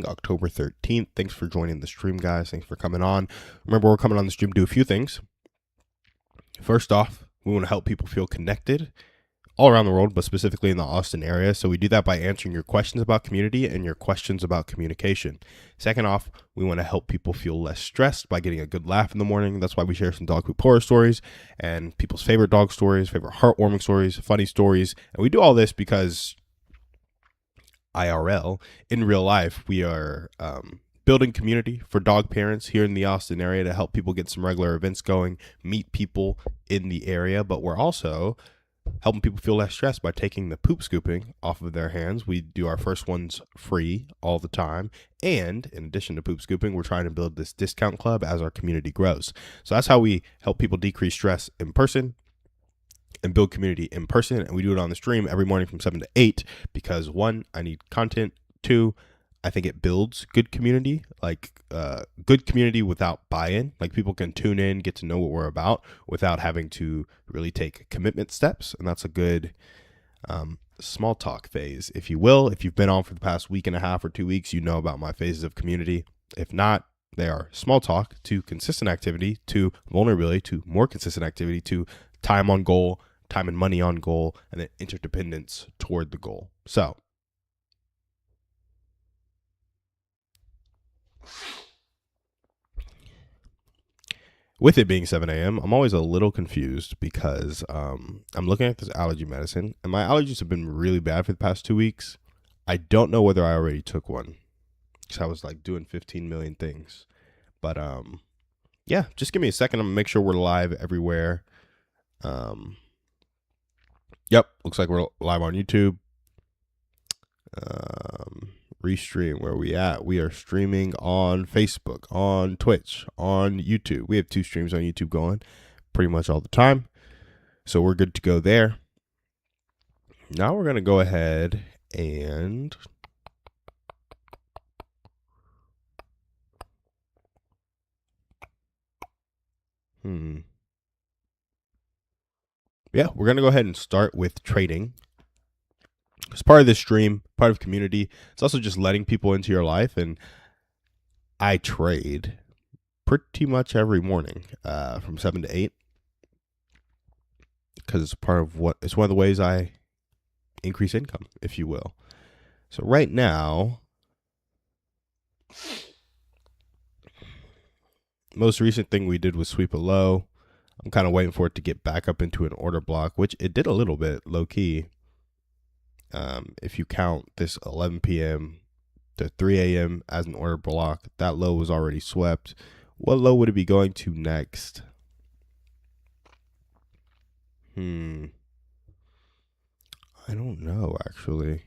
morning, October 13th. Thanks for joining the stream, guys. Thanks for coming on. Remember, we're coming on the stream to do a few things. First off, we want to help people feel connected all around the world, but specifically in the Austin area. So we do that by answering your questions about community and your questions about communication. Second off, we want to help people feel less stressed by getting a good laugh in the morning. That's why we share some dog poop horror stories and people's favorite dog stories, favorite heartwarming stories, funny stories. And we do all this because IRL, in real life, we are building community for dog parents here in the Austin area to help people get some regular events going, meet people in the area, but we're also helping people feel less stressed by taking the poop scooping off of their hands. We do our first ones free all the time. And in addition to poop scooping, we're trying to build this discount club as our community grows. So that's how we help people decrease stress in person and build community in person. And we do it on the stream every morning from 7 to 8 because 1, I need content. 2, I think it builds good community, like good community without buy-in. Like people can tune in, get to know what we're about without having to really take commitment steps. And that's a good small talk phase, if you will. If you've been on for the past week and a half or 2 weeks, you know about my phases of community. If not, they are small talk to consistent activity to vulnerability to more consistent activity to time on goal, time and money on goal, and then interdependence toward the goal. So with it being 7 a.m., I'm always a little confused because I'm looking at this allergy medicine, and my allergies have been really bad for the past 2 weeks. I don't know whether I already took one because I was like doing 15 million things. But yeah, just give me a second. I'm going to make sure we're live everywhere. Yep, looks like we're live on YouTube. Restream, where we at? We are streaming on Facebook, on Twitch, on YouTube. We have 2 streams on YouTube going pretty much all the time. So we're good to go there. Now we're going to go ahead and yeah, we're going to go ahead and start with trading. It's part of this stream, part of community. It's also just letting people into your life. And I trade pretty much every morning from 7 to 8 because it's part of it's one of the ways I increase income, if you will. So right now, most recent thing we did was sweep a low. I'm kind of waiting for it to get back up into an order block, which it did a little bit low key. If you count this 11 p.m. to 3 a.m. as an order block, that low was already swept. What low would it be going to next? I don't know, actually.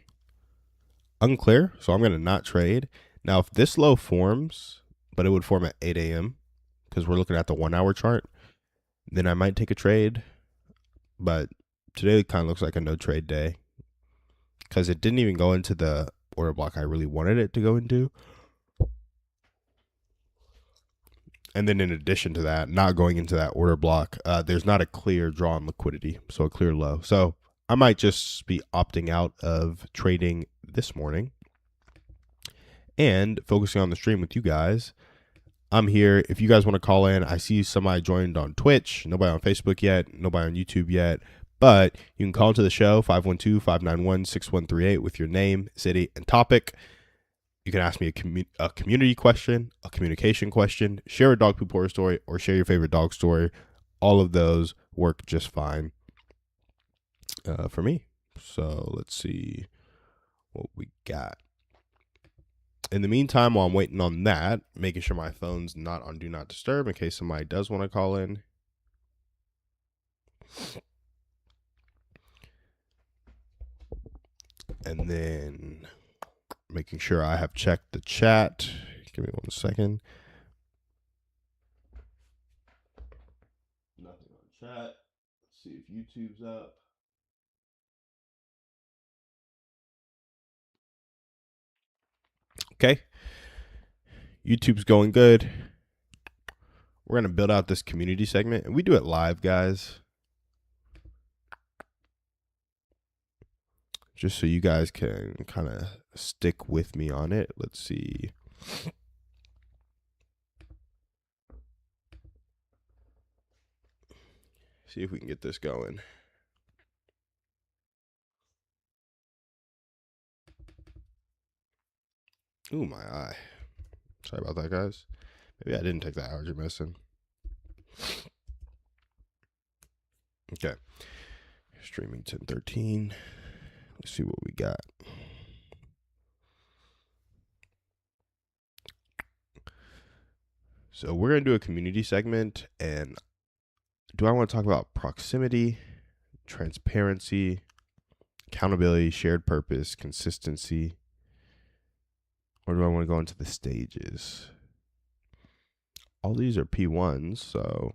Unclear, so I'm going to not trade. Now, if this low forms, but it would form at 8 a.m. because we're looking at the 1 hour chart, then I might take a trade. But today it kind of looks like a no trade day because it didn't even go into the order block I really wanted it to go into. And then in addition to that, not going into that order block, there's not a clear draw on liquidity, so a clear low. So I might just be opting out of trading this morning and focusing on the stream with you guys. I'm here. If you guys want to call in, I see somebody joined on Twitch. Nobody on Facebook yet. Nobody on YouTube yet. But you can call into the show, 512-591-6138 with your name, city, and topic. You can ask me a community question, a communication question, share a dog poop horror story, or share your favorite dog story. All of those work just fine for me. So let's see what we got. In the meantime, while I'm waiting on that, making sure my phone's not on Do Not Disturb in case somebody does want to call in. And then making sure I have checked the chat. Give me 1 second. Nothing on chat. Let's see if YouTube's up. Okay. YouTube's going good. We're going to build out this community segment, and we do it live, guys. Just so you guys can kind of stick with me on it. Let's see. See if we can get this going. Ooh, my eye. Sorry about that, guys. Maybe I didn't take the allergy medicine. Okay. Streaming 1013. Let's see what we got. So we're going to do a community segment, and do I want to talk about proximity, transparency, accountability, shared purpose, consistency, or do I want to go into the stages? All these are P1s, so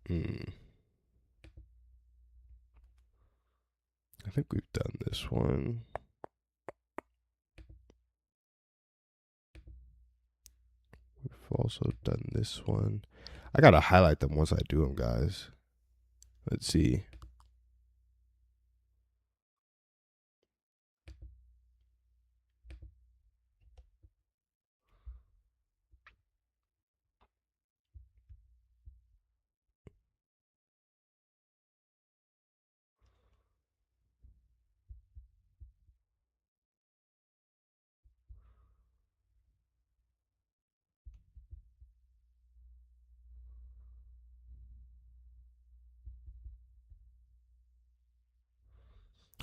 I think we've done this one. We've also done this one. I got to highlight them once I do them, guys. Let's see.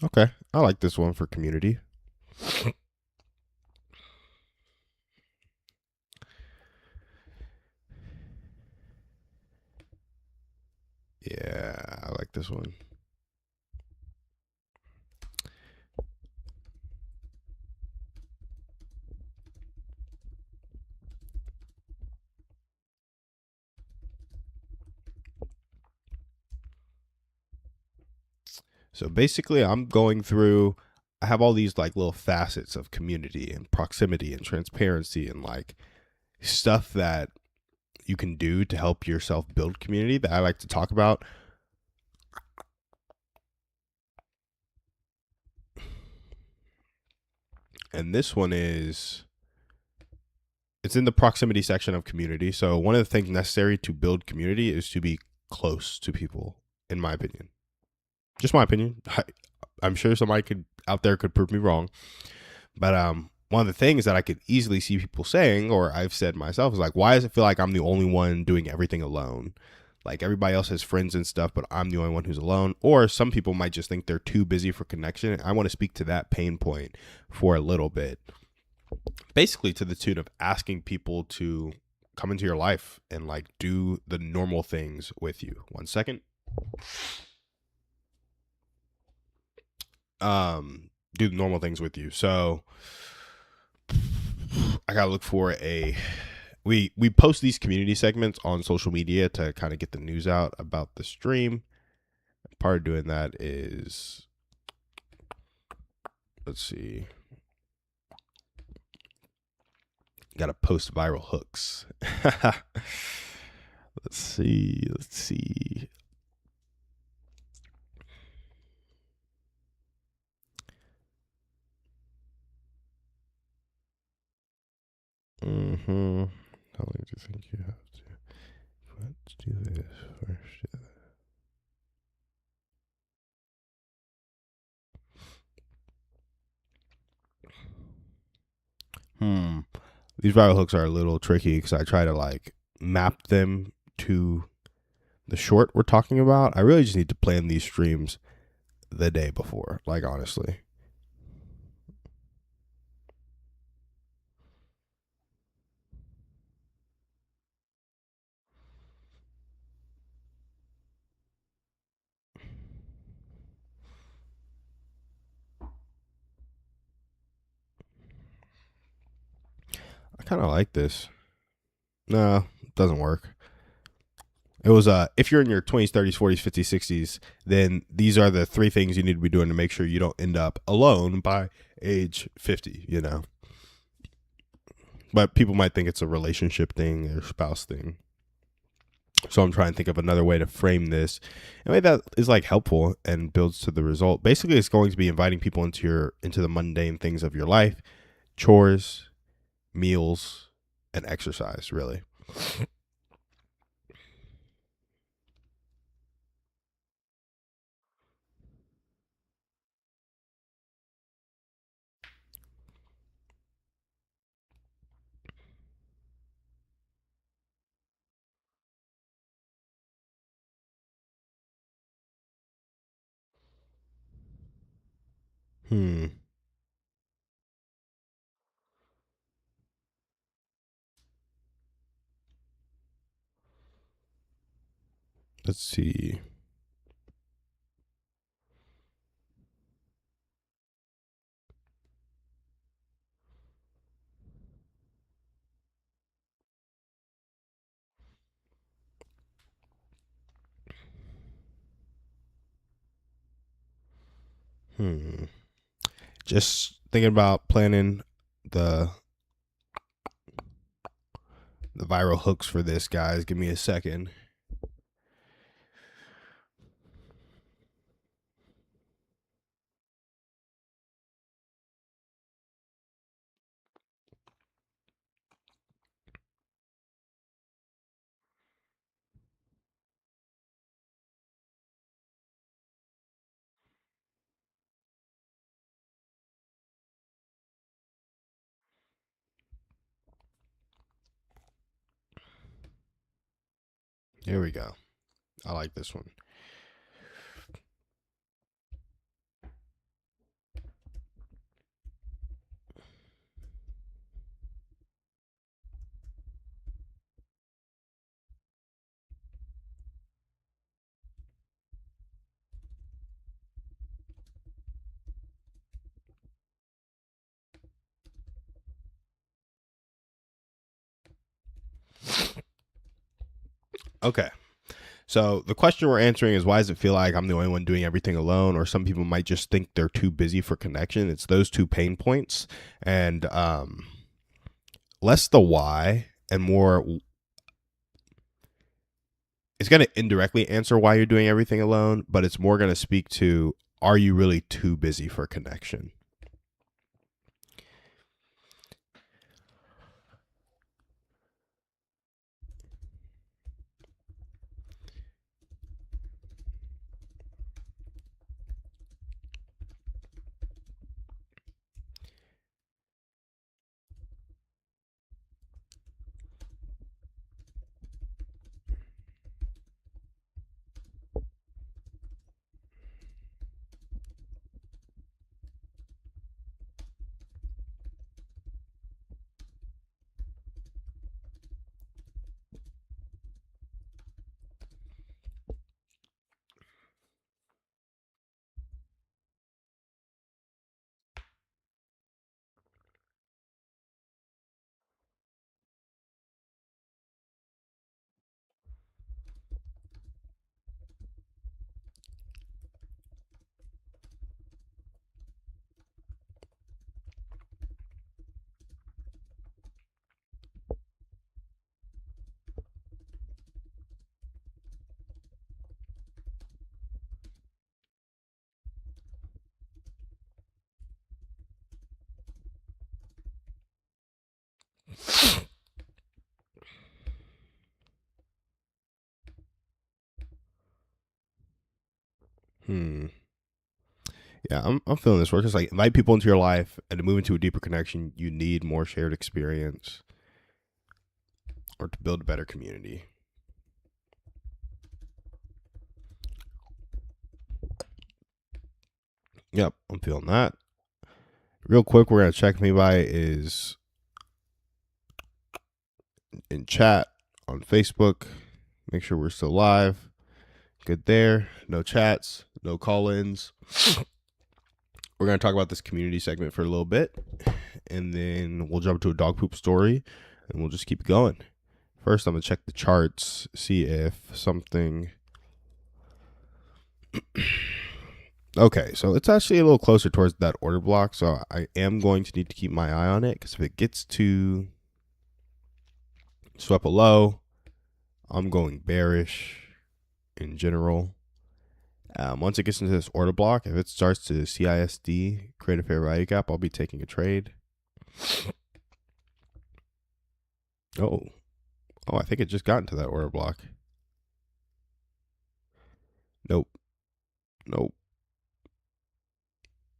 Okay, I like this one for community. Yeah, I like this one. So basically, I'm going through, I have all these like little facets of community and proximity and transparency and like stuff that you can do to help yourself build community that I like to talk about. And this one is, it's in the proximity section of community. So one of the things necessary to build community is to be close to people, in my opinion. Just my opinion. I'm sure somebody out there could prove me wrong. But one of the things that I could easily see people saying, or I've said myself, is like, why does it feel like I'm the only one doing everything alone? Like everybody else has friends and stuff, but I'm the only one who's alone. Or some people might just think they're too busy for connection. I want to speak to that pain point for a little bit. Basically to the tune of asking people to come into your life and like do the normal things with you. 1 second. Do normal things with you. So I gotta look for we post these community segments on social media to kind of get the news out about the stream. Part of doing that is, let's see, gotta post viral hooks. let's see. How long do you think you have to? Let's do this first. These viral hooks are a little tricky because I try to like map them to the short we're talking about. I really just need to plan these streams the day before, like honestly. I kind of like this. No, it doesn't work. It was if you're in your 20s, 30s, 40s, 50s, 60s, then these are the three things you need to be doing to make sure you don't end up alone by age 50, you know. But people might think it's a relationship thing or spouse thing. So I'm trying to think of another way to frame this in a way that is like helpful and builds to the result. Basically, it's going to be inviting people into the mundane things of your life, chores, meals, and exercise, really. Hmm. Let's see. Hmm. Just thinking about planning the the viral hooks for this, guys. Give me a second. Here we go. I like this one. Okay. So the question we're answering is, why does it feel like I'm the only one doing everything alone? Or some people might just think they're too busy for connection. It's those two pain points, and less the why and more. It's going to indirectly answer why you're doing everything alone, but it's more going to speak to, are you really too busy for connection? Hmm. Yeah, I'm feeling this work. It's like, invite people into your life, and to move into a deeper connection, you need more shared experience or to build a better community. Yep, I'm feeling that. Real quick, we're going to check if anybody is in chat on Facebook. Make sure we're still live. Good there. No chats, no call ins. We're going to talk about this community segment for a little bit, and then we'll jump to a dog poop story, and we'll just keep going. First, I'm going to check the charts, see if something. Okay, so it's actually a little closer towards that order block, so I am going to need to keep my eye on it, because if it gets to swept a low, I'm going bearish in general. Once it gets into this order block, if it starts to CISD, create a fair value gap, I'll be taking a trade. Oh, I think it just got into that order block. Nope.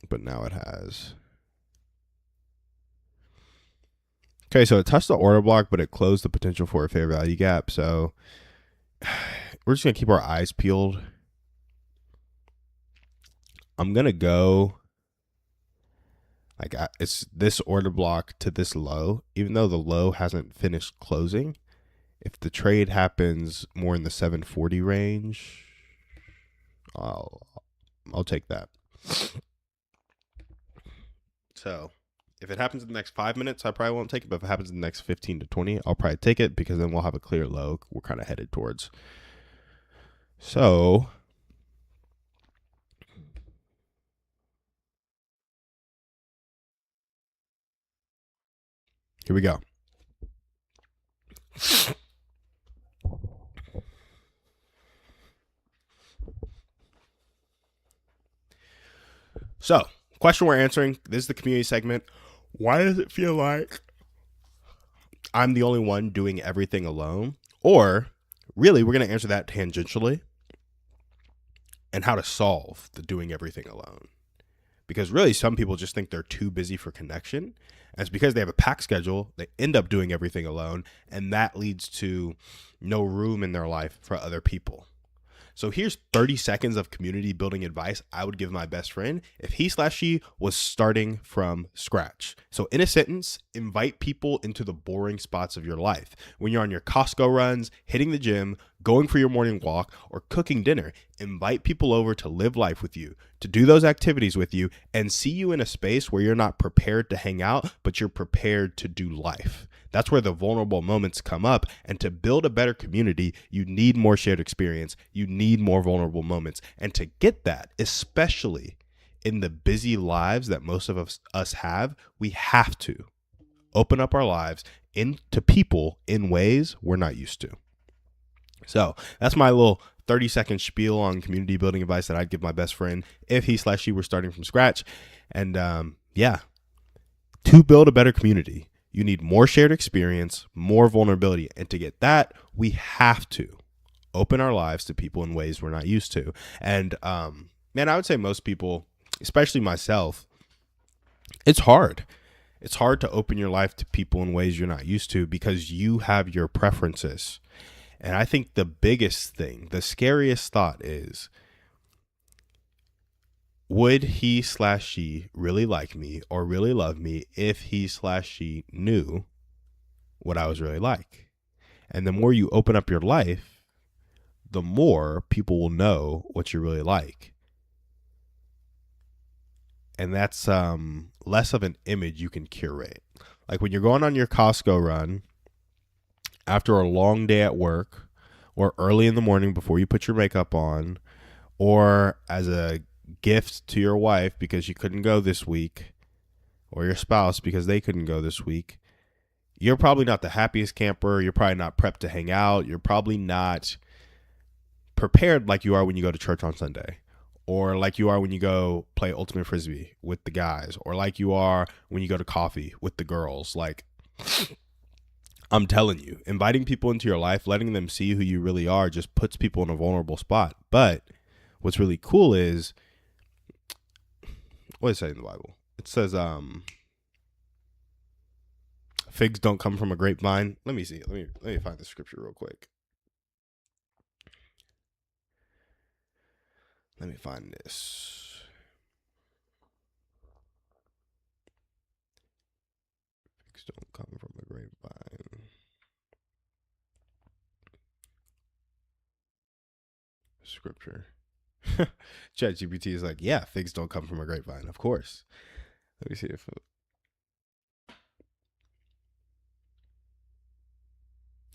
But now it has. Okay, so it touched the order block, but it closed the potential for a fair value gap. So we're just going to keep our eyes peeled. I'm going to go like it's this order block to this low, even though the low hasn't finished closing. If the trade happens more in the 740 range, I'll take that. So if it happens in the next 5 minutes, I probably won't take it. But if it happens in the next 15 to 20, I'll probably take it, because then we'll have a clear low we're kind of headed towards. So here we go. So, question we're answering. This is the community segment. Why does it feel like I'm the only one doing everything alone? Or really, we're going to answer that tangentially, and how to solve the doing everything alone. Because really, some people just think they're too busy for connection. And it's because they have a packed schedule. They end up doing everything alone. And that leads to no room in their life for other people. So here's 30 seconds of community building advice I would give my best friend if he/she was starting from scratch. So in a sentence, invite people into the boring spots of your life. When you're on your Costco runs, hitting the gym, going for your morning walk, or cooking dinner, invite people over to live life with you, to do those activities with you, and see you in a space where you're not prepared to hang out, but you're prepared to do life. That's where the vulnerable moments come up. And to build a better community, you need more shared experience. You need more vulnerable moments. And to get that, especially in the busy lives that most of us have, we have to open up our lives into people in ways we're not used to. So that's my little 30-second spiel on community building advice that I'd give my best friend if he/she were starting from scratch. And to build a better community, you need more shared experience, more vulnerability. And to get that, we have to open our lives to people in ways we're not used to. And man, I would say most people, especially myself, it's hard. It's hard to open your life to people in ways you're not used to, because you have your preferences. And I think the biggest thing, the scariest thought is, would he/she really like me or really love me if he/she knew what I was really like? And the more you open up your life, the more people will know what you're really like. And that's less of an image you can curate. Like when you're going on your Costco run after a long day at work, or early in the morning before you put your makeup on, or as a gift to your wife because she couldn't go this week, or your spouse because they couldn't go this week, you're probably not the happiest camper. You're probably not prepped to hang out. You're probably not prepared like you are when you go to church on Sunday, or like you are when you go play ultimate frisbee with the guys, or like you are when you go to coffee with the girls. Like, I'm telling you, inviting people into your life, letting them see who you really are, just puts people in a vulnerable spot. But what's really cool is, what does it say in the Bible? It says, figs don't come from a grapevine. Let me see. Let me find the scripture real quick. Let me find this. Figs don't come from a grapevine. Scripture. ChatGPT is like, yeah, figs don't come from a grapevine. Of course. Let me see if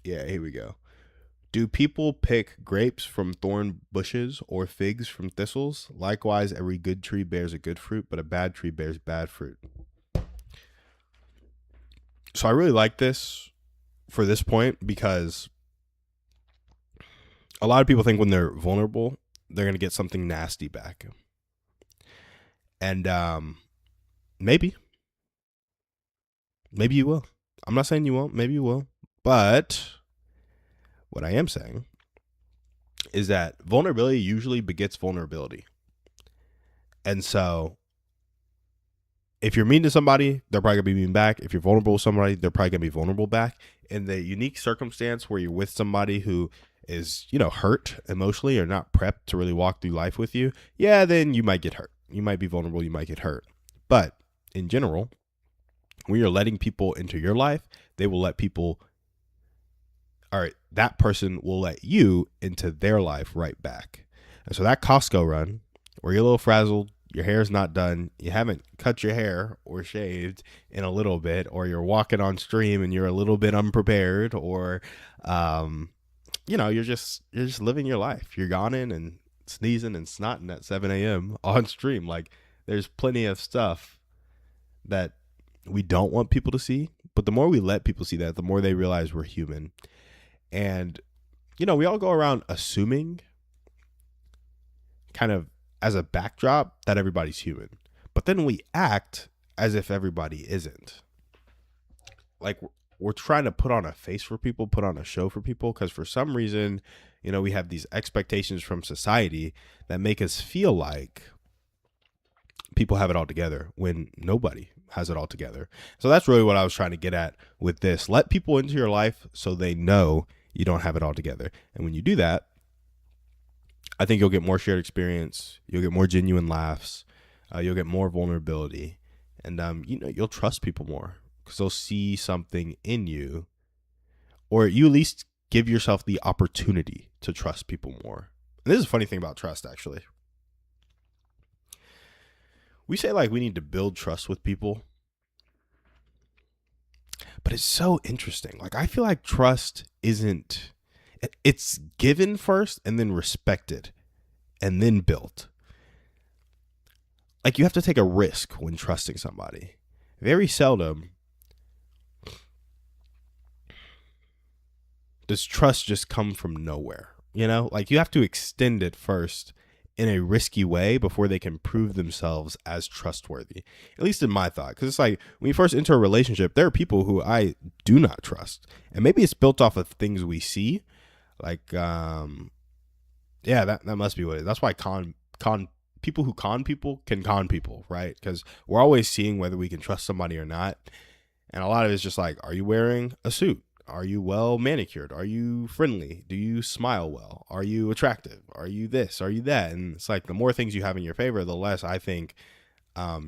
Yeah, here we go. Do people pick grapes from thorn bushes or figs from thistles? Likewise, every good tree bears a good fruit, but a bad tree bears bad fruit. So I really like this for this point because a lot of people think when they're vulnerable, they're going to get something nasty back. And maybe you will. I'm not saying you won't. Maybe you will. But what I am saying is that vulnerability usually begets vulnerability. And so if you're mean to somebody, they're probably going to be mean back. If you're vulnerable with somebody, they're probably going to be vulnerable back. In the unique circumstance where you're with somebody who is, hurt emotionally or not prepped to really walk through life with you, yeah, then you might get hurt. You might be vulnerable. You might get hurt. But in general, when you're letting people into your life, they will let people, all right, that person will let you into their life right back. And so that Costco run where you're a little frazzled, your hair's not done, you haven't cut your hair or shaved in a little bit, or you're walking on stream and you're a little bit unprepared, or you're just living your life. You're yawning and sneezing and snotting at 7 a.m. on stream. Like, there's plenty of stuff that we don't want people to see, but the more we let people see that, the more they realize we're human. And we all go around assuming, kind of as a backdrop, that everybody's human, but then we act as if everybody isn't. Like, we're trying to put on a face for people, put on a show for people, because for some reason, we have these expectations from society that make us feel like people have it all together when nobody has it all together. So that's really what I was trying to get at with this. Let people into your life so they know you don't have it all together. And when you do that, I think you'll get more shared experience. You'll get more genuine laughs. You'll get more vulnerability. And, you'll trust people more because they'll see something in you, or you at least give yourself the opportunity to trust people more. And this is a funny thing about trust, actually. We say like we need to build trust with people, but it's so interesting. Like, I feel like trust isn't, it's given first and then respected and then built. Like, you have to take a risk when trusting somebody. Very seldom does trust just come from nowhere. Like, you have to extend it first in a risky way before they can prove themselves as trustworthy. At least in my thought. Because it's like, when you first enter a relationship, there are people who I do not trust. And maybe it's built off of things we see. Like, that must be what it is. That's why people who con people can con people, right? Because we're always seeing whether we can trust somebody or not. And a lot of it's just like, are you wearing a suit? Are you well manicured? Are you friendly? Do you smile well? Are you attractive? Are you this? Are you that? And it's like, the more things you have in your favor, the less I think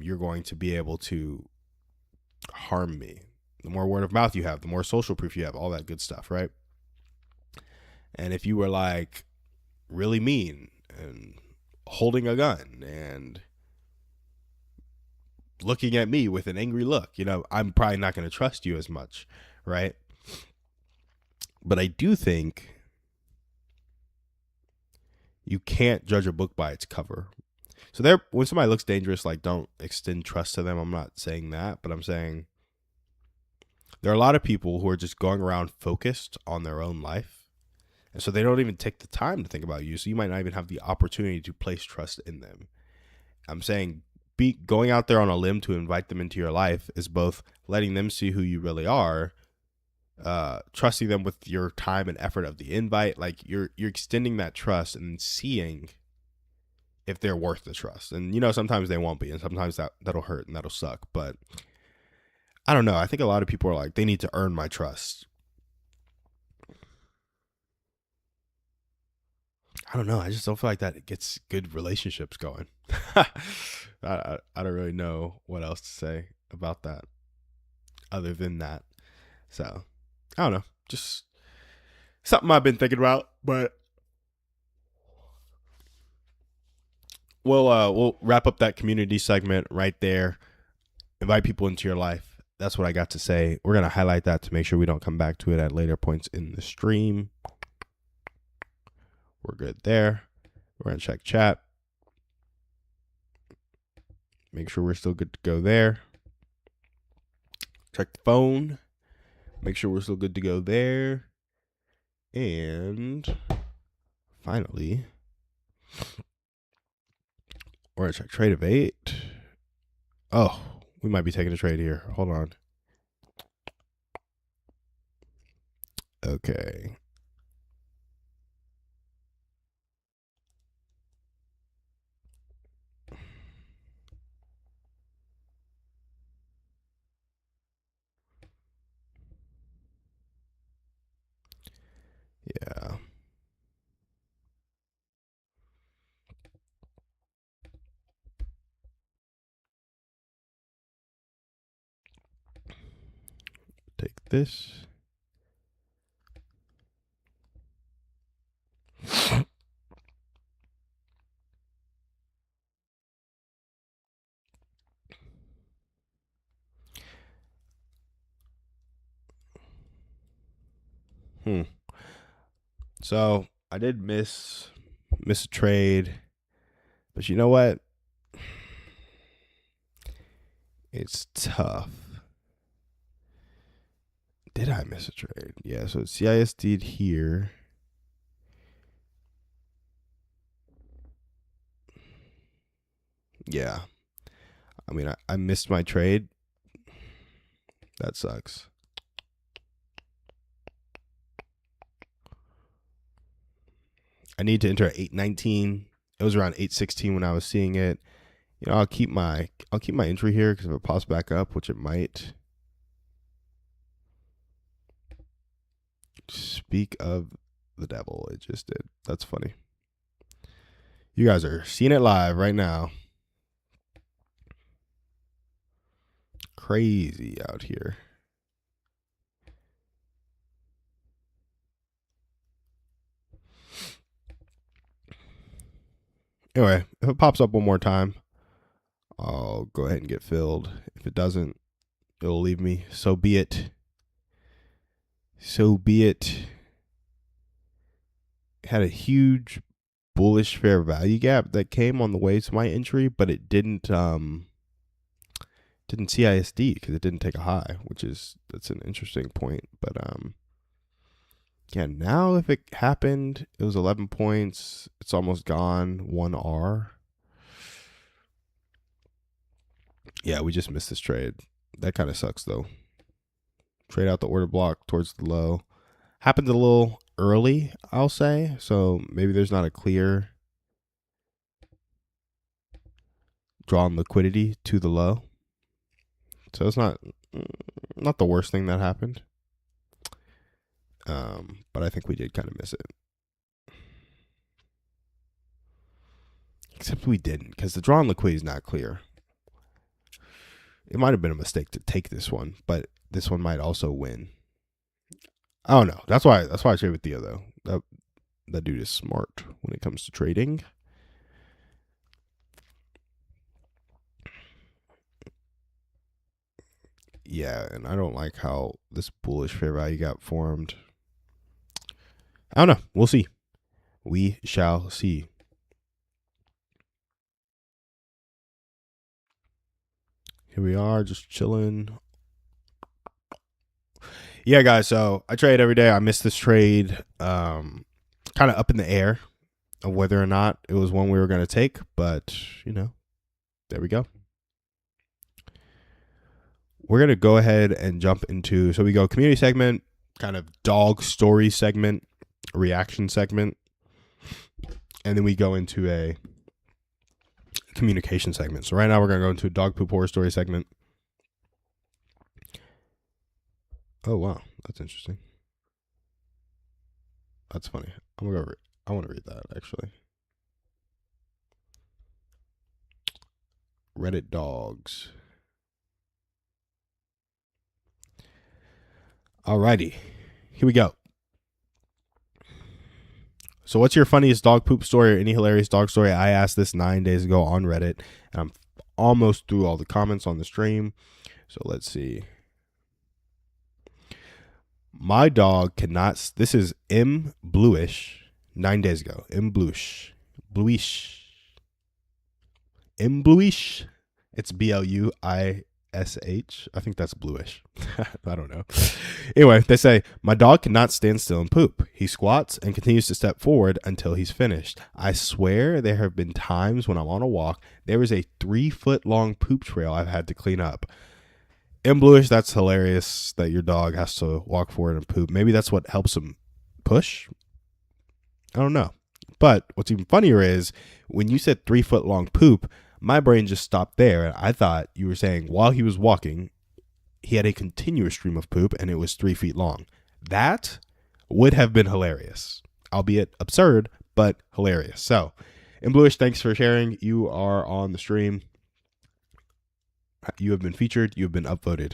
you're going to be able to harm me. The more word of mouth you have, the more social proof you have, all that good stuff, right? And if you were like really mean and holding a gun and looking at me with an angry look, I'm probably not going to trust you as much, right? But I do think you can't judge a book by its cover. So when somebody looks dangerous, like, don't extend trust to them. I'm not saying that, but I'm saying there are a lot of people who are just going around focused on their own life. And so they don't even take the time to think about you. So you might not even have the opportunity to place trust in them. I'm saying going out there on a limb to invite them into your life is both letting them see who you really are, trusting them with your time and effort of the invite. Like, you're extending that trust and seeing if they're worth the trust. And sometimes they won't be, and sometimes that'll hurt and that'll suck. But I don't know. I think a lot of people are like, they need to earn my trust. I don't know. I just don't feel like that it gets good relationships going. I don't really know what else to say about that other than that. So, I don't know. Just something I've been thinking about, but we'll wrap up that community segment right there. Invite people into your life that's what I got to say. We're going to highlight that to make sure we don't come back to it at later points in the stream. We're good there. We're going to check chat. Make sure we're still good to go there. Check the phone. Make sure we're still good to go there. And finally, we're going to check trade of 8. Oh, we might be taking a trade here. Hold on. Okay. Yeah. Take this. So I did miss a trade, but you know what? It's tough. Did I miss a trade? Yeah, so it's CISD'd here. Yeah. I mean, I missed my trade. That sucks. I need to enter at 819. It was around 816 when I was seeing it. You know, I'll keep my entry here because if it pops back up, which it might. Speak of the devil, it just did. That's funny. You guys are seeing it live right now. Crazy out here. Anyway, if it pops up one more time, I'll go ahead and get filled. If it doesn't, it'll leave me. So be it. So be it. Had a huge bullish fair value gap that came on the way to my entry, but it didn't CISD because it didn't take a high, that's an interesting point. But yeah, now if it happened, it was 11 points. It's almost gone. 1R. Yeah, we just missed this trade. That kind of sucks though. Trade out the order block towards the low. Happened a little early, I'll say. So maybe there's not a clear drawn liquidity to the low. So it's not the worst thing that happened. But I think we did kind of miss it. Except we didn't, because the drawn liquidity is not clear. It might have been a mistake to take this one, but this one might also win. I don't know. That's why I trade with Theo though. That dude is smart when it comes to trading. Yeah, and I don't like how this bullish fair value got formed. I don't know. We'll see. We shall see. Here we are, just chilling. Yeah, guys, so I trade every day. I missed this trade. Kind of up in the air of whether or not it was one we were going to take, but, you know, there we go. We're going to go ahead and jump into, so we go community segment, kind of dog story segment, reaction segment, and then we go into a communication segment. So right now we're going to go into a dog poop horror story segment. Oh, wow. That's interesting. That's funny. I want to read that, actually. Reddit dogs. Alrighty. Here we go. So what's your funniest dog poop story or any hilarious dog story? I asked this 9 days ago on Reddit, and I'm almost through all the comments on the stream. So let's see. My dog cannot. This is M Bluish. 9 days ago. M Bluish. Bluish. M Bluish. It's Bluish. I think that's bluish. I don't know. Anyway, they say, my dog cannot stand still and poop. He squats and continues to step forward until he's finished. I swear there have been times when I'm on a walk, there is a 3-foot long poop trail I've had to clean up. In bluish, that's hilarious that your dog has to walk forward and poop. Maybe that's what helps him push. I don't know. But what's even funnier is when you said 3-foot long poop, my brain just stopped there. And I thought you were saying while he was walking, he had a continuous stream of poop and it was 3 feet long. That would have been hilarious, albeit absurd, but hilarious. So, in Bluish, thanks for sharing. You are on the stream. You have been featured. You have been upvoted.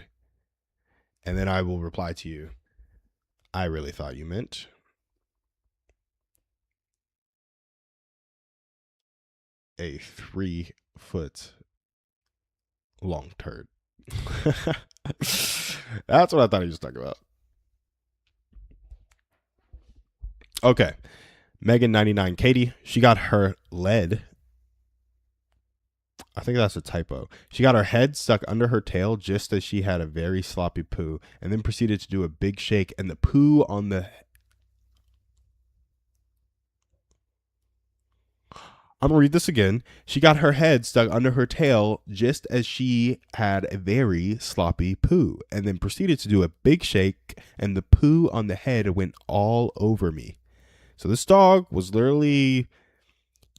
And then I will reply to you. I really thought you meant a 3-foot long turd. That's what I thought he was talking about. Okay. Megan99 Katie, she got her lead. I think that's a typo. She got her head stuck under her tail just as she had a very sloppy poo and then proceeded to do a big shake and the poo on the... I'm going to read this again. She got her head stuck under her tail just as she had a very sloppy poo and then proceeded to do a big shake and the poo on the head went all over me. So this dog was literally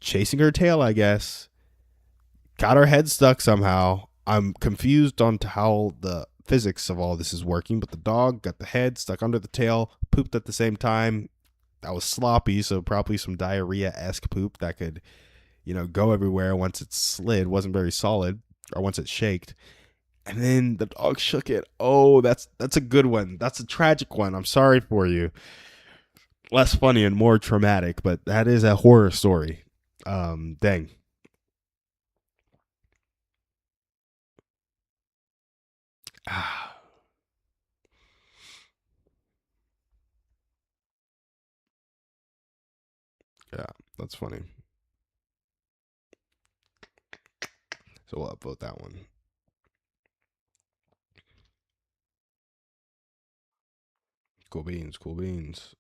chasing her tail, I guess. Got her head stuck somehow. I'm confused on how the physics of all this is working, but the dog got the head stuck under the tail, pooped at the same time. That was sloppy, so probably some diarrhea-esque poop that could, go everywhere once it slid. Wasn't very solid, or once it shaked. And then the dog shook it. Oh, that's a good one. That's a tragic one. I'm sorry for you. Less funny and more traumatic, but that is a horror story. Dang. Yeah, that's funny. So we'll upvote that one. Cool beans, cool beans.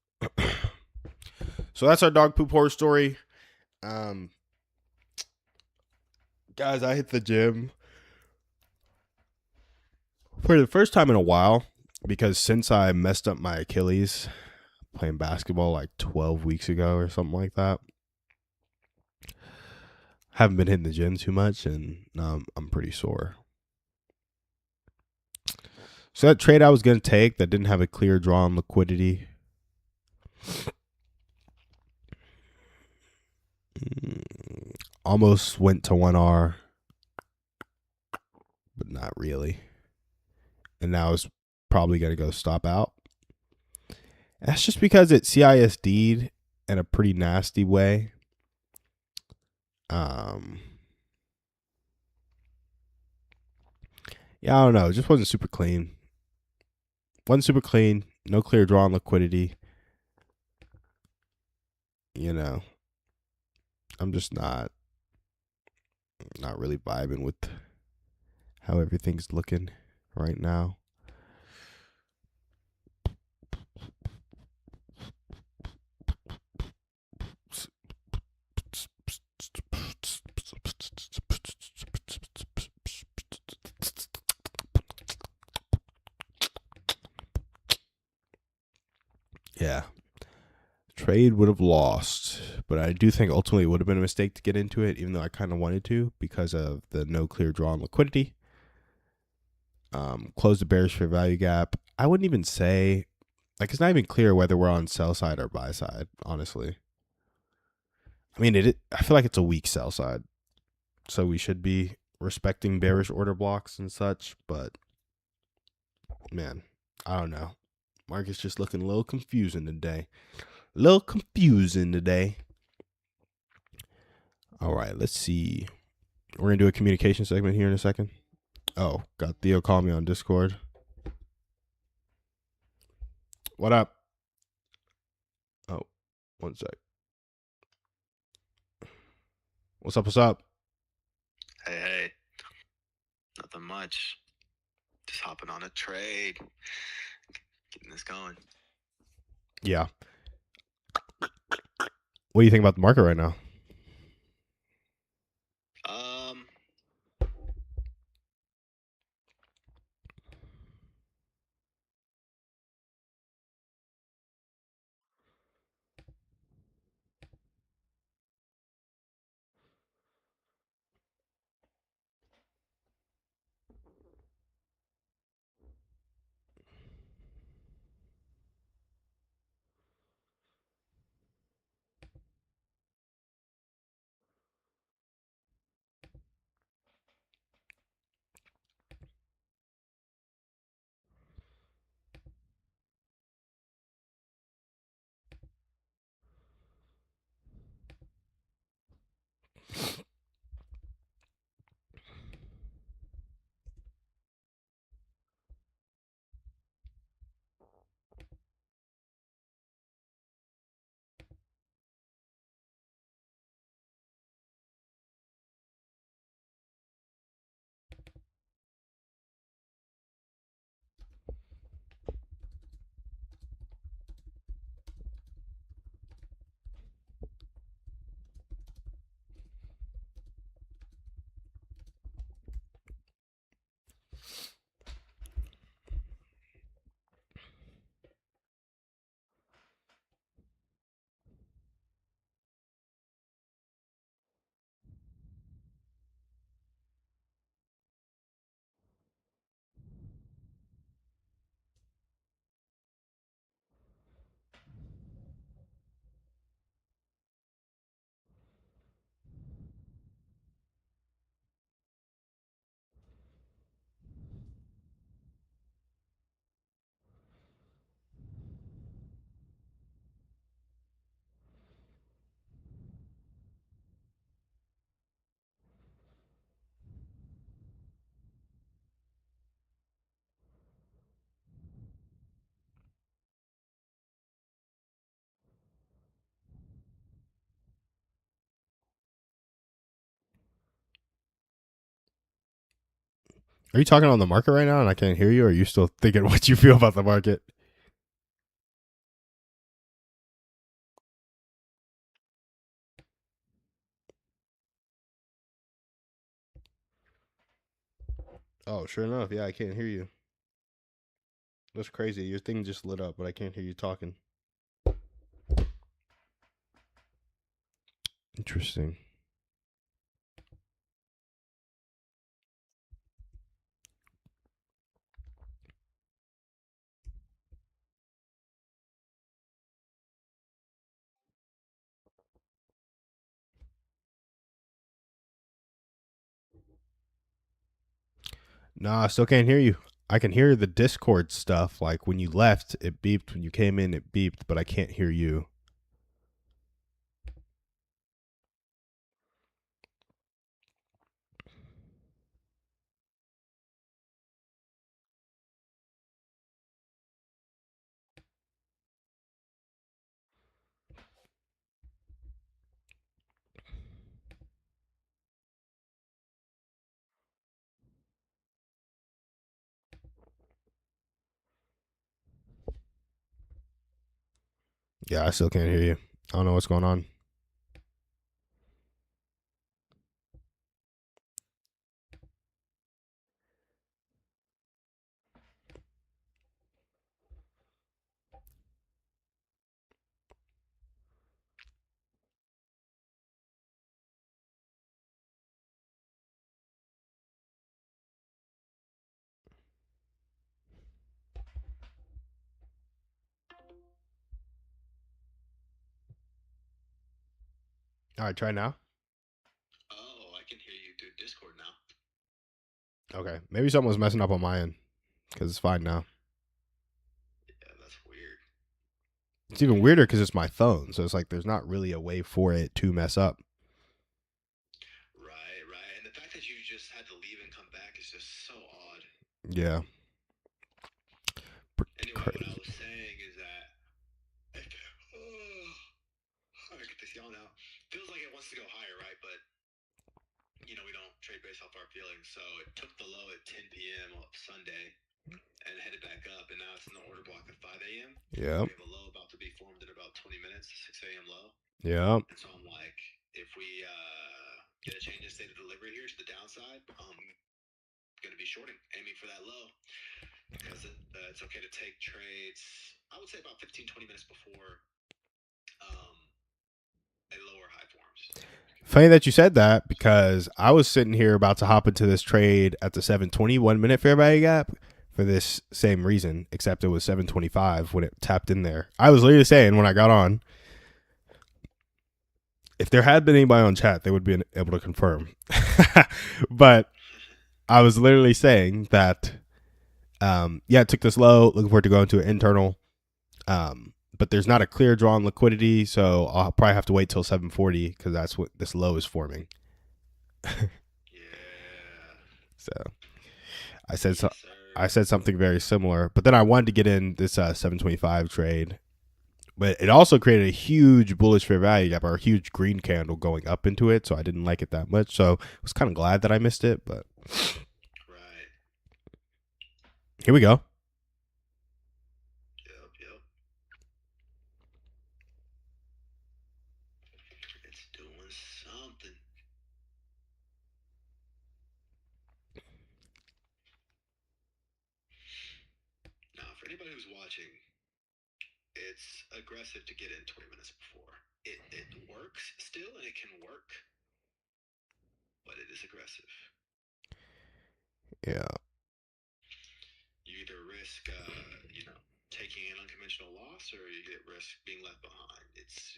So that's our dog poop horror story. Guys, I hit the gym for the first time in a while because since I messed up my Achilles playing basketball like 12 weeks ago or something like that, haven't been hitting the gym too much and I'm pretty sore. So that trade I was going to take that didn't have a clear draw on liquidity. Almost went to 1R, but not really. And now it's probably going to go stop out. And that's just because it CISD'd in a pretty nasty way. Yeah, I don't know. It just wasn't super clean. Wasn't super clean. No clear draw on liquidity. I'm just not really vibing with how everything's looking right now. Yeah. Trade would have lost, but I do think ultimately it would have been a mistake to get into it, even though I kind of wanted to because of the no clear draw on liquidity. Close the bearish fair value gap. I wouldn't even say, it's not even clear whether we're on sell side or buy side, honestly. I mean, I feel like it's a weak sell side, so we should be respecting bearish order blocks and such, but man, I don't know. Market's just looking a little confusing today. All right, let's see. We're going to do a communication segment here in a second. Oh, got Theo call me on Discord. What up? Oh, one sec. What's up? What's up? Hey, nothing much. Just hopping on a trade, getting this going. Yeah. What do you think about the market right now? Um, Are you talking on the market right now and I can't hear you? Or are you still thinking what you feel about the market? Oh, sure enough. Yeah, I can't hear you. That's crazy. Your thing just lit up, but I can't hear you talking. Interesting. Nah, I still can't hear you. I can hear the Discord stuff. Like when you left, it beeped. When you came in, it beeped, but I can't hear you. Yeah, I still can't hear you. I don't know what's going on. All right, try now. oh, I can hear you through Discord now. Okay, maybe something was messing up on my end because it's fine now. Yeah, that's weird. It's even weirder because it's my phone, so it's like there's not really a way for it to mess up. Right. And the fact that you just had to leave and come back is just so odd. Yeah, pretty Anyway, what I crazy. was saying is because y'all know feels like it wants to go higher, right? But we don't trade based off our feelings. So it took the low at 10 p.m. on Sunday and headed back up, and now it's in the order block at 5 a.m. Yeah. We have a low about to be formed in about 20 minutes, 6 a.m. low. Yeah. And so I'm like, if we get a change in state of delivery here to the downside, I'm going to be shorting, aiming for that low because it's okay to take trades. I would say about 15, 20 minutes before a lower high forms. Funny that you said that because I was sitting here about to hop into this trade at the 720 1 minute fair value gap for this same reason, except it was 725 when it tapped in there. I was literally saying when I got on, if there had been anybody on chat, they would be able to confirm. But I was literally saying that, it took this low, looking for it to go into an internal. But there's not a clear draw on liquidity, so I'll probably have to wait till 740 because that's what this low is forming. Yeah. So I said something very similar, but then I wanted to get in this 725 trade, but it also created a huge bullish fair value gap or a huge green candle going up into it, so I didn't like it that much. So I was kind of glad that I missed it, but right. Here we go. Yep. It's doing something. Now, for anybody who's watching, it's aggressive to get in 20 minutes before. It works still, and it can work, but it is aggressive. Yeah. You either risk, taking an unconventional loss, or you get risk being left behind. It's,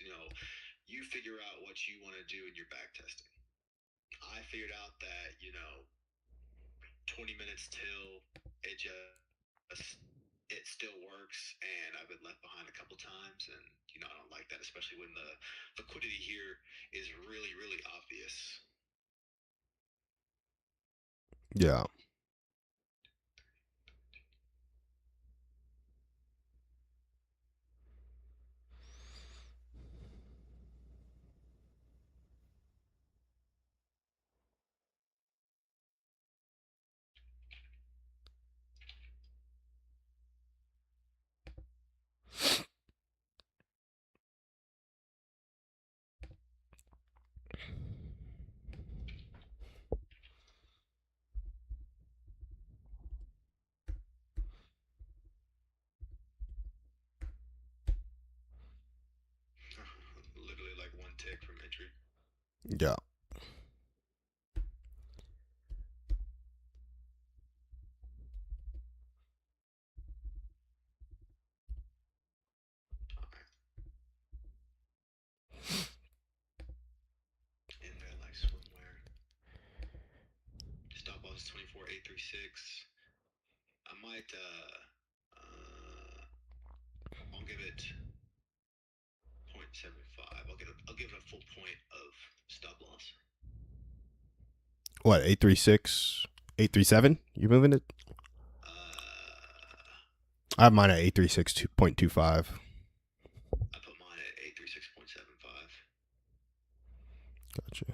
you figure out what you want to do in your back testing. I figured out that, 20 minutes till it still works, and I've been left behind a couple times, and I don't like that, especially when the liquidity here is really, really obvious. Yeah. Literally like one tick from entry. Yeah. In that like swimwear. Stop loss is 24,836. I might I'll give it 0.75. I'll give it a full point of stop loss. What, 836, 837? You moving it? I have mine at 836.25. I put mine at 836.75. Gotcha.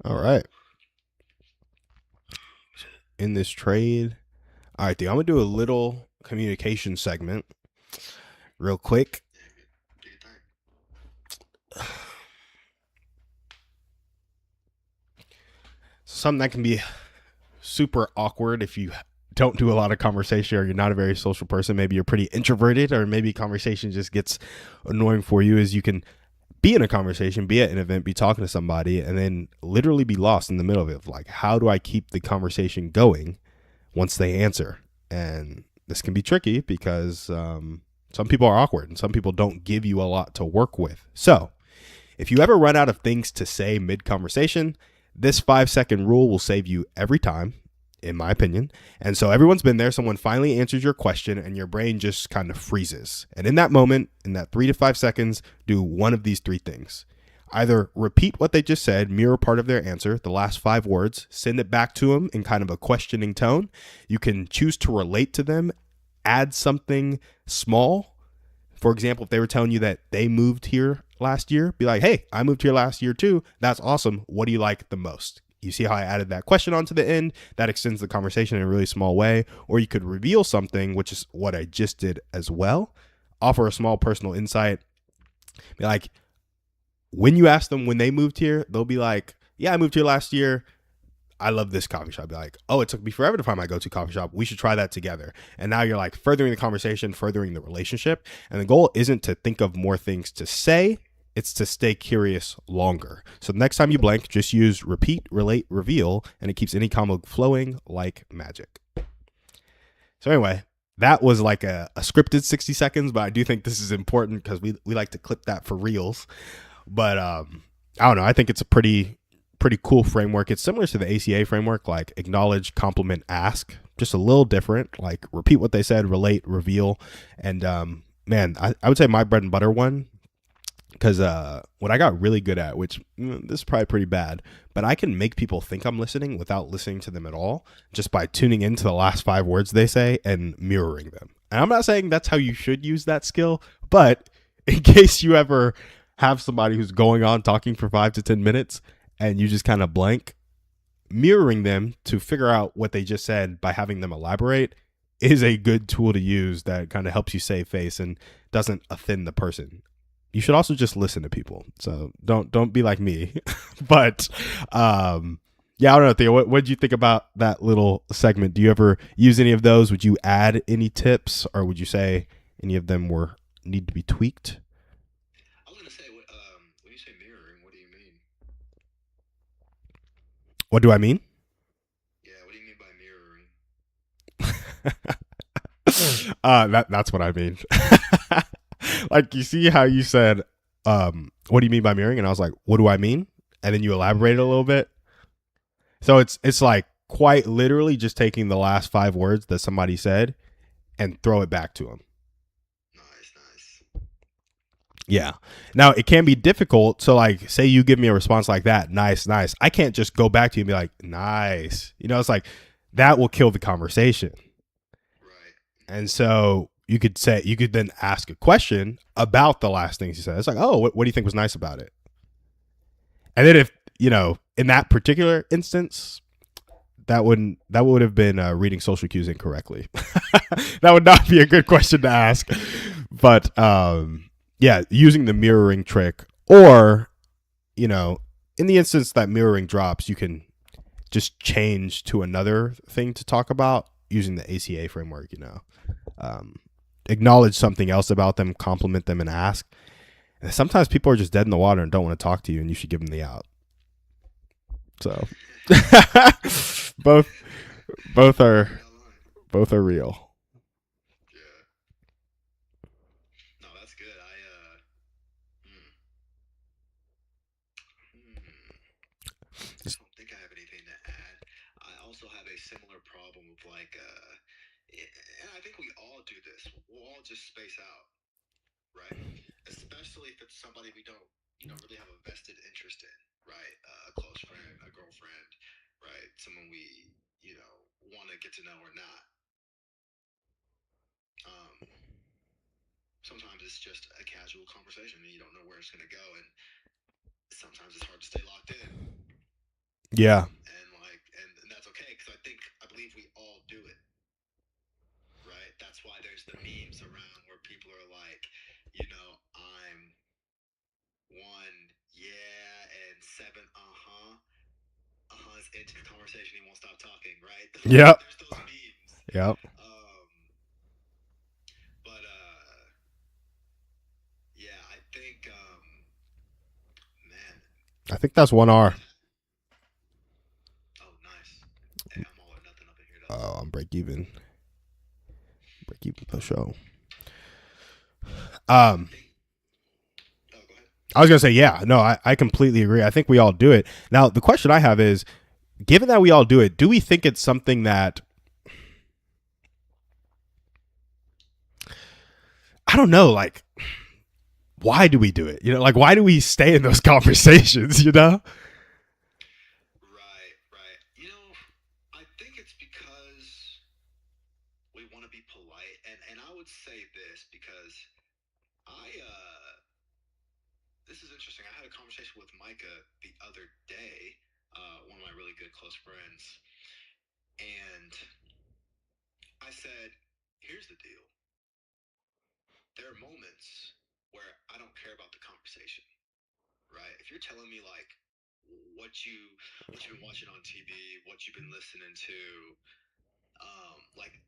All right. In this trade, all right, dude, I'm gonna do a little communication segment, real quick. Something that can be super awkward if you don't do a lot of conversation or you're not a very social person. Maybe you're pretty introverted, or maybe conversation just gets annoying for you. Is you can be in a conversation, be at an event, be talking to somebody, and then literally be lost in the middle of it. Like, how do I keep the conversation going once they answer? And this can be tricky because some people are awkward and some people don't give you a lot to work with. So, if you ever run out of things to say mid conversation, this 5 second rule will save you every time, in my opinion. And so everyone's been there. Someone finally answers your question and your brain just kind of freezes. And in that moment, in that 3 to 5 seconds, do one of these three things. Either repeat what they just said, mirror part of their answer, the last 5 words, send it back to them in kind of a questioning tone. You can choose to relate to them, add something small. For example, if they were telling you that they moved here last year, be like, hey, I moved here last year too. That's awesome. What do you like the most? You see how I added that question onto the end? That extends the conversation in a really small way. Or you could reveal something, which is what I just did as well. Offer a small personal insight. Be like, when you ask them when they moved here, they'll be like, yeah, I moved here last year. I love this coffee shop. Be like, oh, it took me forever to find my go-to coffee shop. We should try that together. And now you're like furthering the conversation, furthering the relationship. And the goal isn't to think of more things to say. It's to stay curious longer. So the next time you blank, just use repeat, relate, reveal, and it keeps any combo flowing like magic. So anyway, that was like a scripted 60 seconds, but I do think this is important because we like to clip that for reels. But I don't know. I think it's a pretty cool framework. It's similar to the ACA framework, like acknowledge, compliment, ask, just a little different, like repeat what they said, relate, reveal. And man, I would say my bread and butter one, because what I got really good at, which this is probably pretty bad, but I can make people think I'm listening without listening to them at all, just by tuning into the last 5 words they say and mirroring them. And I'm not saying that's how you should use that skill, but in case you ever have somebody who's going on talking for 5 to 10 minutes and you just kind of blank, mirroring them to figure out what they just said by having them elaborate is a good tool to use that kind of helps you save face and doesn't offend the person. You should also just listen to people. So don't be like me. But yeah, I don't know, Theo. What did you think about that little segment? Do you ever use any of those? Would you add any tips, or would you say any of them need to be tweaked? I was gonna say, when you say mirroring, what do you mean? What do I mean? Yeah, what do you mean by mirroring? That's what I mean. Like, you see how you said, what do you mean by mirroring? And I was like, what do I mean? And then you elaborated a little bit. So it's like quite literally just taking the last 5 words that somebody said and throw it back to them. Nice, nice. Yeah. Now it can be difficult. So like, say you give me a response like that, nice, nice. I can't just go back to you and be like, nice. It's like that will kill the conversation. Right. And so you could then ask a question about the last things you said. It's like, oh, what do you think was nice about it? And then if, in that particular instance, that would have been reading social cues incorrectly. That would not be a good question to ask. But yeah, using the mirroring trick, or, in the instance that mirroring drops, you can just change to another thing to talk about using the ACA framework, acknowledge something else about them, compliment them, and ask. And sometimes people are just dead in the water and don't want to talk to you, and you should give them the out. So both both are both are real. Yeah. No, that's good. I don't think I have anything to add. I also have a similar problem of like, and I think we all do this. We'll all just space out, right? Especially if it's somebody we don't, really have a vested interest in, right? A close friend, a girlfriend, right? Someone we, want to get to know or not. Um, Sometimes it's just a casual conversation and you don't know where it's going to go, and sometimes it's hard to stay locked in. Yeah. And that's okay, because I believe we all do it, right? That's why there's the memes around where people are like, I'm one, yeah, and seven, is into the conversation. He won't stop talking, right? Yep. There's those memes. Yep. But yeah, I think think that's 1 hour. Oh, nice. Hey, I'm all or nothing up in here though. Oh, I'm break even. Break even per show. Yeah, I Um, think. Oh, go ahead. I was gonna say, yeah, no, I completely agree. I think we all do it. Now, the question I have is, given that we all do it, do we think it's something that I don't know, like why do we do it? Like why do we stay in those conversations? Right, right. I think it's because we want to be polite, and I would say this because I this is interesting. I had a conversation with Micah the other day, one of my really good close friends, and I said, "Here's the deal. There are moments where I don't care about the conversation, right? If you're telling me like what you what you've been watching on TV, what you've been listening to,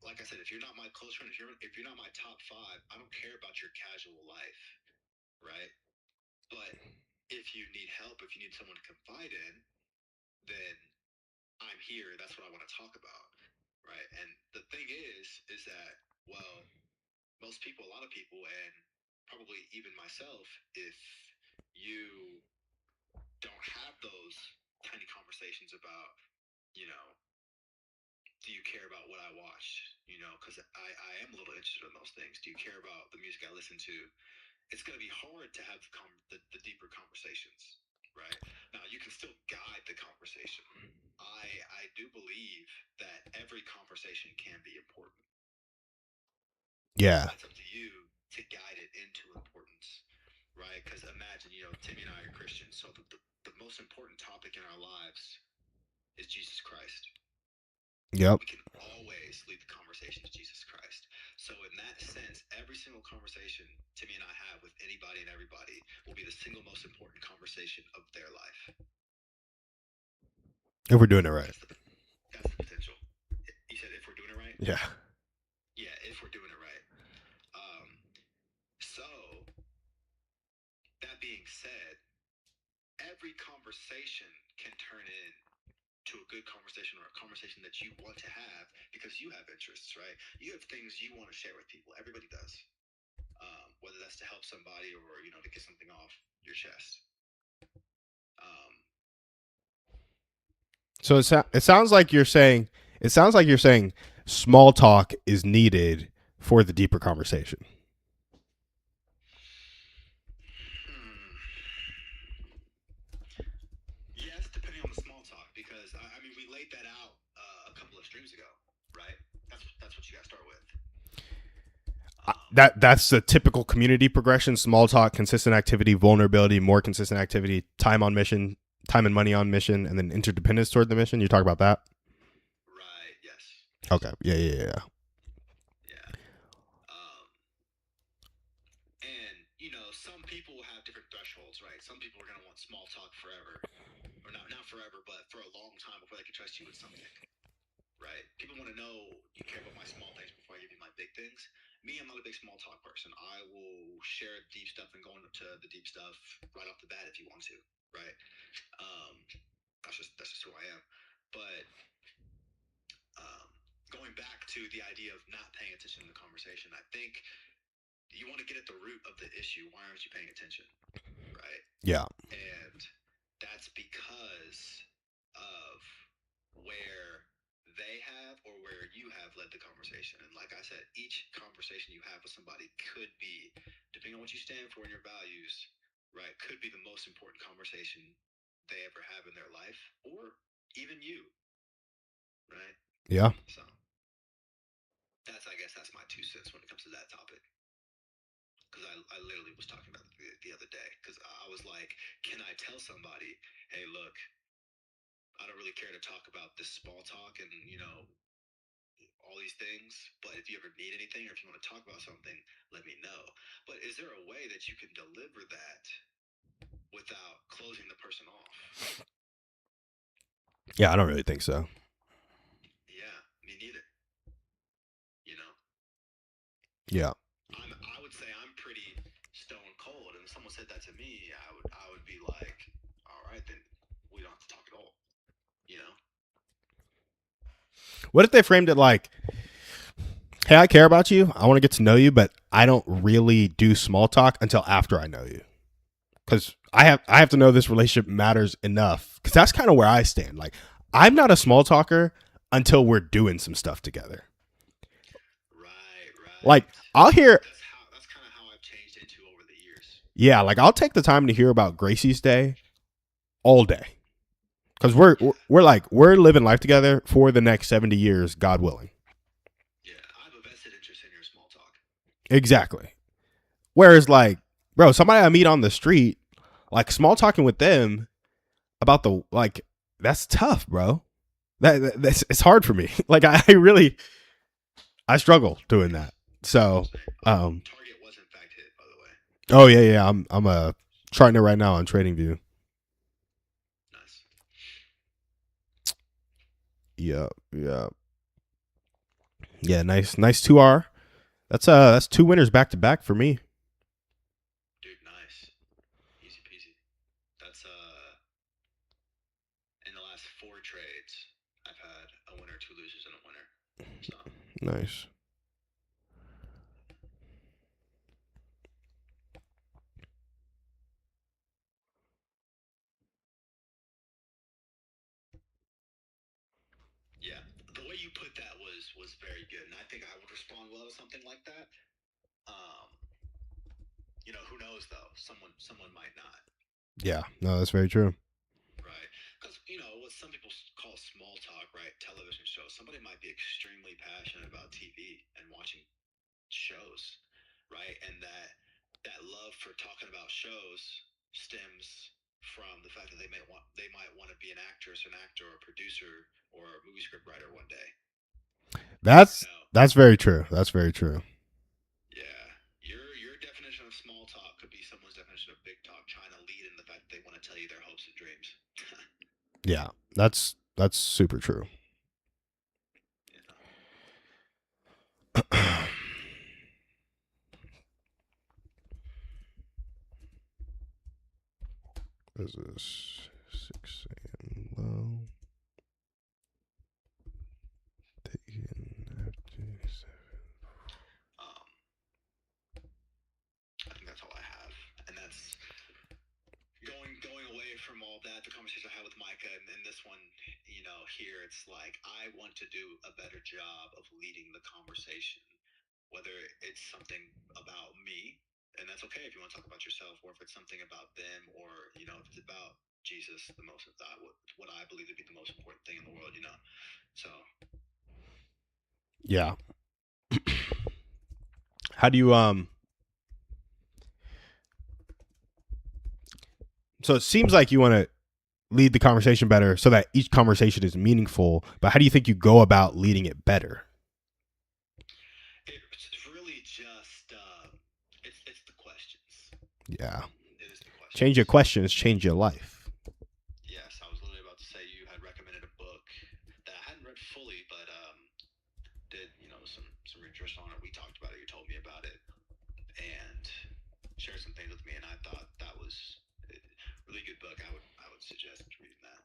like I said, if you're not my close friend, if you're not my top five, I don't care about your casual life, right? But if you need help, if you need someone to confide in, then I'm here. That's what I want to talk about, right? And the thing is that, well, most people, a lot of people, and probably even myself, if you don't have those tiny conversations about, you know, do you care about what I watch? Because I am a little interested in those things. Do you care about the music I listen to? It's going to be hard to have the deeper conversations, right? Now, you can still guide the conversation. I do believe that every conversation can be important, Yeah. but it's up to you to guide it into importance, right? Because imagine, Timmy and I are Christians, so the most important topic in our lives is Jesus Christ. Yep. We can always lead the conversation to Jesus Christ. So, in that sense, every single conversation Timmy and I have with anybody and everybody will be the single most important conversation of their life. If we're doing it right. That's the potential. You said if we're doing it right? Yeah. Yeah, if we're doing it right. Um, so, that being said, every conversation can turn in to a good conversation or a conversation that you want to have because you have interests, right? You have things you want to share with people. Everybody does. Whether that's to help somebody or to get something off your chest. Um, So it sounds like you're saying small talk is needed for the deeper conversation. hmm, yes, depending on the small talk, because I mean we laid that out a couple of streams ago, right? That's what you got to start with. That's the typical community progression: small talk, consistent activity, vulnerability, more consistent activity, time on mission, time and money on mission, and then interdependence toward the mission. You talk about that? Right. Yes. Okay. Yeah. Yeah. Um, and some people have different thresholds, right? Some people are gonna want small talk forever, or not forever, but for a long time before they can trust you with something. Right? People want to know you care about my small things before I give you my big things. Me, I'm not a big small talk person. I will share deep stuff and go into the deep stuff right off the bat if you want to, right? Um, that's just who I am. But um, going back to the idea of not paying attention to the conversation, I think you want to get at the root of the issue. Why aren't you paying attention, right? Yeah. And that's because of where they have or where you have led the conversation. And like I said, each conversation you have with somebody could be, depending on what you stand for and your values, right, could be the most important conversation they ever have in their life, or even you, right? Yeah. So I guess that's my 2 cents when it comes to that topic. Because I literally was talking about it the other day. Because I was like, can I tell somebody, hey, look, I don't really care to talk about this small talk and all these things, but if you ever need anything or if you want to talk about something, let me know. But is there a way that you can deliver that without closing the person off? Yeah. I don't really think so. Yeah, me neither. You know, Yeah. I would say I'm pretty stone cold, and if someone said that to me, I would be like, all right, then What if they framed it like, hey, I care about you. I want to get to know you, but I don't really do small talk until after I know you. Because I have to know this relationship matters enough. Because that's kind of where I stand. Like, I'm not a small talker until we're doing some stuff together. Right, Like, right. I'll hear, That's kind of how I've changed into over the years. yeah, like I'll take the time to hear about Gracie's day all day. Because we're living life together for the next 70 years, God willing. Yeah, I have a vested interest in your small talk. Exactly. Whereas, like, bro, somebody I meet on the street, like, small talking with them about the, like, that's tough, bro. That's it's hard for me. Like, I really, I struggle doing that. So, Same. um, Target was in fact hit, by the way. oh yeah, yeah, I'm trying it right now on TradingView. Nice. Yeah, yeah, yeah. Nice 2R. That's two winners back to back for me. Dude, nice. Easy peasy. That's in the last 4 trades, I've had a winner, 2 losers, and a winner. So Nice. yeah, the way you put that was very good, and I think I would respond well to something like that. Um, who knows though? Someone might not. Yeah, no, that's very true. Right. Because, what some people call small talk, right? Television shows. Somebody might be extremely passionate about TV and watching shows, right? And that love for talking about shows stems from the fact that they might want to be an actress, an actor, or a producer, or a movie script writer one day. You never That's know. that's very true. That's very true. Yeah. Your definition of small talk could be someone's definition of big talk, trying to lead in the fact that they want to tell you their hopes and dreams. Yeah, that's super true. Yeah. This is 6 a.m. low. Taken after Um, I think that's all I have, and that's going away from all that. The conversation I had with Micah and this one, here it's like I want to do a better job of leading the conversation, whether it's something about me, and that's okay if you want to talk about yourself, or if it's something about them, or if it's about Jesus, the most of that, what I believe to be the most important thing in the world. So yeah. How do you So it seems like you want to lead the conversation better so that each conversation is meaningful, but how do you think you go about leading it better? it's really just it's the questions. Yeah. It is the Change your questions. questions, change your life. Yes, I was literally about to say you had recommended a book that I hadn't read fully, but did some research on it. We talked about it. You told me about it, and shared some things with me, and I thought that was a really good book. I would suggest reading that.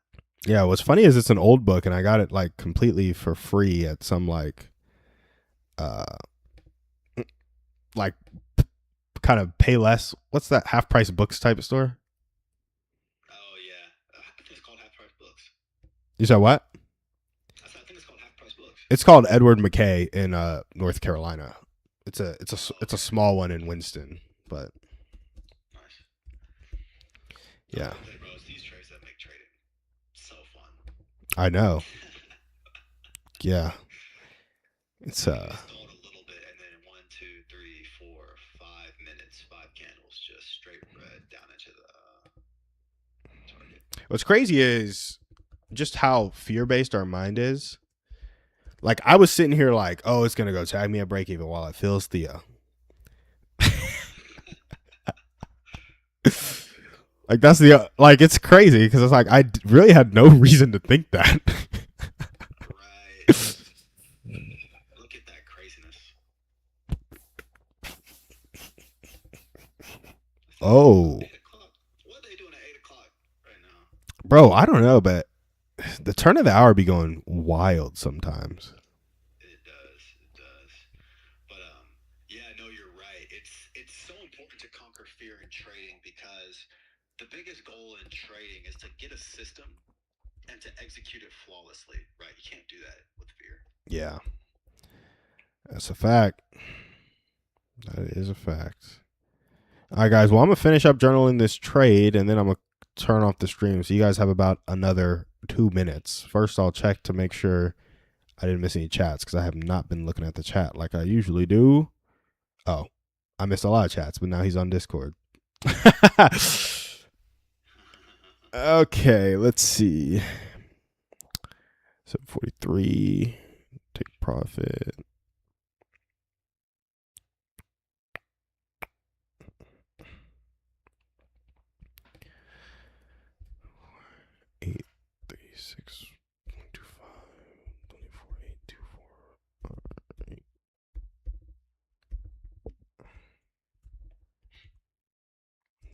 Yeah, what's funny is it's an old book and I got it like completely for free at some uh like kind of pay less. What's that half price books type of store? Oh yeah, I think it's called Half Price Books. You said what? I think it's called Half Price Books. It's called Edward McKay in North Carolina. Oh, It's a okay. small one in Winston, but Nice. I yeah, will say, bro, it's these trades that make trading so fun. I know. Yeah, it's You can get stalled a little bit, and then 1, 2, 3, 4, 5 minutes, 5 candles, just straight red down into the target. what's crazy is just how fear based our mind is. Like I was sitting here like, oh, it's gonna go tag me at break even while it fills Theo. Like that's the like it's crazy because it's like really had no reason to think that. Right. Look at that craziness. It's Oh, 8 o'clock. What are they doing at 8 o'clock right now? bro, I don't know, but the turn of the hour be going wild sometimes. It does. It does. But yeah, no, you're right. It's so important to conquer fear in trading because the biggest goal in trading is to get a system and to execute it flawlessly, right? You can't do that with fear. Yeah, that's a fact. That is a fact. All right, guys. Well, I'm gonna finish up journaling this trade, and then I'm gonna turn off the stream. So you guys have about another 2 minutes. First, I'll check to make sure I didn't miss any chats because I have not been looking at the chat like I usually do. Oh, I missed a lot of chats, but now he's on Discord. Okay, let's see. 743. Take profit. Eight, 36, 25, 24, 8, 24.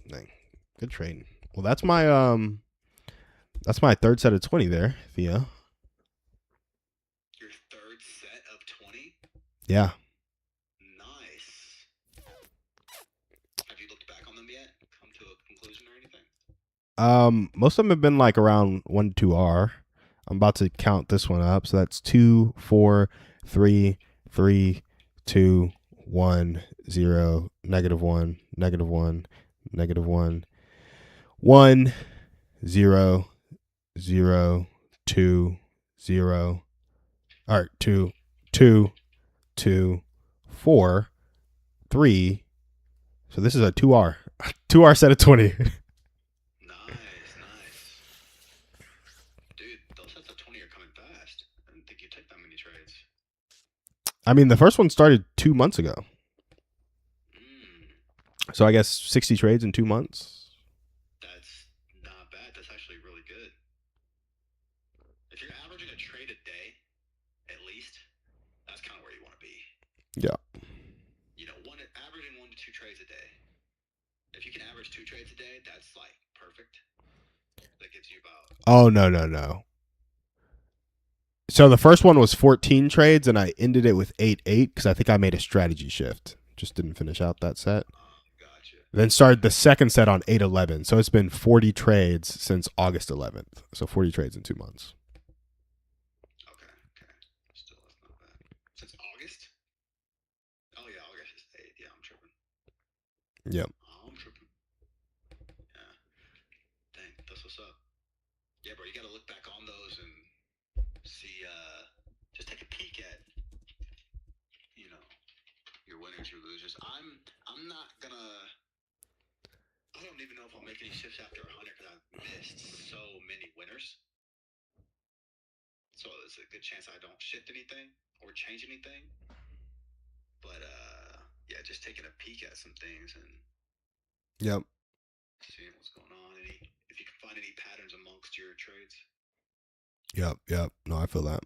Dang. Good trading. Well, that's my third set of 20 there, Thea. Your third set of 20? Yeah. Nice. Have you looked back on them yet? Come to a conclusion or anything? Most of them have been like around 1 to 2R. I'm about to count this one up. So that's 2, 4, 3, 3, 2, 1, 0, -1, -1, -1, 1, 0, 0, 2, 0. All right, 2, 2, 2, 4, 3. So this is a 2R. 2R set of 20. Nice, nice. Dude, those sets of 20 are coming fast. I didn't think you'd take that many trades. I mean, the first one started 2 months ago. Mm, So I guess 60 trades in 2 months. that's not bad. That's actually really good. If you're averaging a trade a day, at least, that's kind of where you want to be. Yeah. You know, averaging 1 to 2 trades a day. If you can average 2 trades a day, that's like perfect. That gives you about. Oh, no. So the first one was 14 trades, and I ended it with 8-8 because I think I made a strategy shift. Just didn't finish out that set. Gotcha. Then started the second set on 8-11. So it's been 40 trades since August 11th. So 40 trades in 2 months. Okay. Still, that's not bad. Since August? Oh, yeah, August is 8th. Yeah, I'm tripping. Yep. I'm tripping. Yeah. Dang, that's what's up. Yeah, bro, you got to look back on those and see, just take a peek at, you know, your winners, your losers. I'm not gonna. I don't even know if I'll make any shifts after 100 because I've missed so many winners. So there's a good chance I don't shift anything or change anything. But yeah, just taking a peek at some things and Yep. seeing what's going on. If you can find any patterns amongst your trades. Yep. No, I feel that.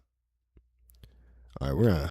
All right, we're gonna